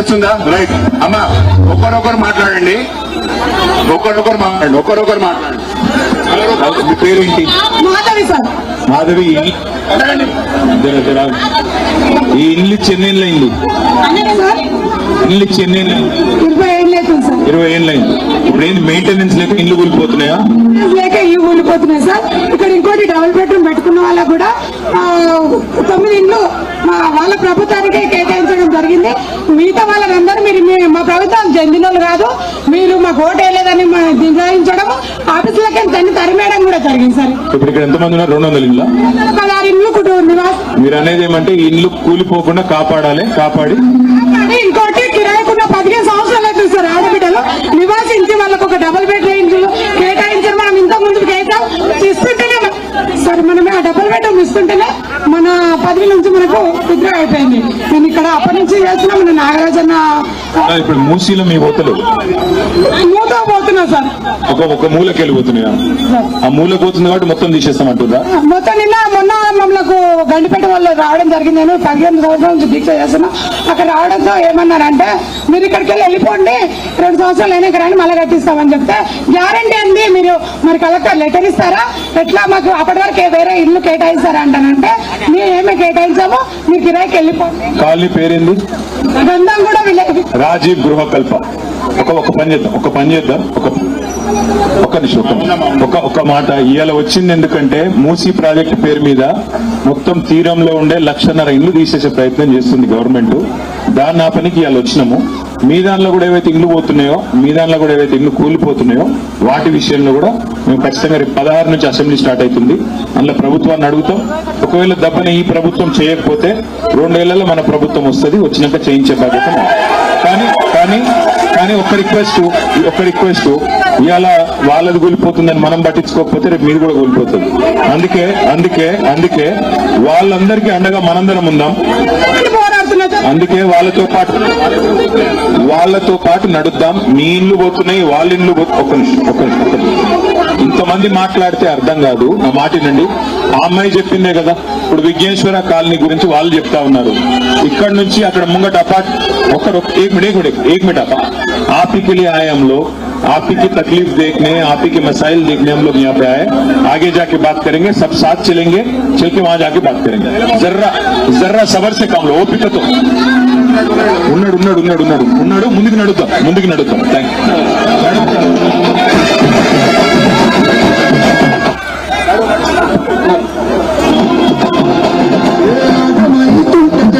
వస్తుందా? రైట్ అమ్మా, ఒకరొకరు మాట్లాడండి, ఒకరొకరు మాట్లాడండి. మీ పేరేంటి? మాధవి సార్. మాధవి, ఈ ఇల్లు చెన్నైలో అయింది. ఇల్లు చెన్నైలో 20 ఏళ్ళు అవుతుంది సార్. 20 ఏళ్ళు అయింది. ఇప్పుడు ఏంటి మెయింటెనెన్స్ లేక ఇల్లు కూలిపోతున్నాయా? లేక ఇల్లు కూలిపోతున్నాయి సార్. ఇక్కడ ఇంకోటి డబుల్ బెడ్రూమ్ పెట్టుకున్న వాళ్ళకు కూడా 9 ఇండ్లు వాళ్ళ ప్రభుత్వానికే కేటాయించడం జరిగింది. మిగతా వాళ్ళందరూ మీరు మా ప్రభుత్వం చెందిన వాళ్ళు కాదు, మీరు మాకు ఓటు వేయలేదని నిర్ణయించడం, ఆఫీసులకి దాన్ని తరిమేయడం కూడా జరిగింది సార్. ఇప్పుడు ఇక్కడ ఎంతమంది ఉన్నారు? 200 ఇల్లు. 16 ఇండ్లు నివాసం. మీరు అనేది ఏమంటే ఇల్లు కూలిపోకుండా కాపాడాలి, కాపాడి ఇంకోటి కిరాయికున్న 15 సంవత్సరాలు అవుతుంది సార్. ఆడబిడ్డలు నివాసించి వాళ్ళకు ఒక డబుల్ బెడ్ ఇండ్లు కేటాయించారు. మనం ఇంత ముందుకు ఇస్తుంటేనే సార్, మనమే ఆ డబుల్ బెడ్రూమ్ ఇస్తుంటేనే మన పదవి నుంచి మనకు విత్డ్రా అయిపోయింది. నేను ఇక్కడ అప్పటి నుంచి చేస్తున్నా. మన నాగరాజన్న ఇప్పుడు మూసీలో మీ పోతలు మూత పోతున్నా సార్. ఒక మూలకి వెళ్ళిపోతున్నాయా? ఆ మూలకి పోతుంది కాబట్టి మొత్తం తీసేస్తామంటుందా? మొత్తం మొన్న మమ్మల్ని గండిపేట వాళ్ళు రావడం జరిగింది. నేను 15 సంవత్సరాల నుంచి దీక్ష చేస్తున్నా. అక్కడ రావడంతో ఏమన్నారంటే, మీరు ఇక్కడికి వెళ్ళిపోండి, 2 సంవత్సరాలు అయినా కానీ మళ్ళీ కట్టిస్తామని చెప్తే, గ్యారంటీ అండి మీరు మరి కలెక్టర్ లెటర్ ఇస్తారా, ఎట్లా మాకు అప్పటి వరకు వేరే ఇల్లు కేటాయిస్తారా అంటానంటే, మేము ఏమే కేటాయించామో మీరు కిరాయికి వెళ్ళిపోండి. కాలనీ పేరేంది? గంధం కూడా రాజీవ్ గృహకల్ప. ఒక పని చేద్దాం, ఒక నిమిషం, ఒక మాట. ఇవాళ వచ్చింది ఎందుకంటే మూసీ ప్రాజెక్టు పేరు మీద మొత్తం తీరంలో ఉండే 1,50,000 ఇల్లు తీసేసే ప్రయత్నం చేస్తుంది గవర్నమెంట్. దాన్ని ఆ పనికి ఇవాళ వచ్చినాము. మీ దానిలో కూడా ఏవైతే ఇల్లు పోతున్నాయో, మీ దానిలో కూడా ఏవైతే ఇల్లు కూలిపోతున్నాయో వాటి విషయంలో కూడా మేము ఖచ్చితంగా 16 నుంచి అసెంబ్లీ స్టార్ట్ అవుతుంది. అందులో ప్రభుత్వాన్ని అడుగుతాం. ఒకవేళ దెబ్బని ఈ ప్రభుత్వం చేయకపోతే 2 ఏళ్లలో మన ప్రభుత్వం వస్తుంది, వచ్చినాక చేయించే బాధ్యత. కానీ ఒక రిక్వెస్ట్, ఇవాళ వాళ్ళది కూలిపోతుందని మనం పట్టించుకోకపోతే రేపు మీరు కూడా కూలిపోతుంది. అందుకే వాళ్ళందరికీ అండగా మనందరం ఉందాం. అందుకే వాళ్ళతో పాటు నడుద్దాం. మీ ఇల్లు పోతున్నాయి, వాళ్ళ ఇల్లు ఒక నిమిషం. ఇంతమంది మాట్లాడితే అర్థం కాదు. నా మాటినండి. ఆ అమ్మాయి చెప్పిందే కదా, ఇప్పుడు విఘ్నేశ్వర కాలనీ గురించి వాళ్ళు చెప్తా ఉన్నారు. ఇక్కడ నుంచి అక్కడ ముంగట एक मिनट आप ही के लिए आए हम लोग, आप ही की तकलीफ देखने, आप ही के मसाइल देखने हम लोग यहाँ पे आए. आगे जाके बात करेंगे, सब साथ चलेंगे, चल के वहां जाके बात करेंगे. जर्रा सबर से काम लो. ओपिक तो ఉన్నాడు ముందుకు నడుద్దాం. Thank you.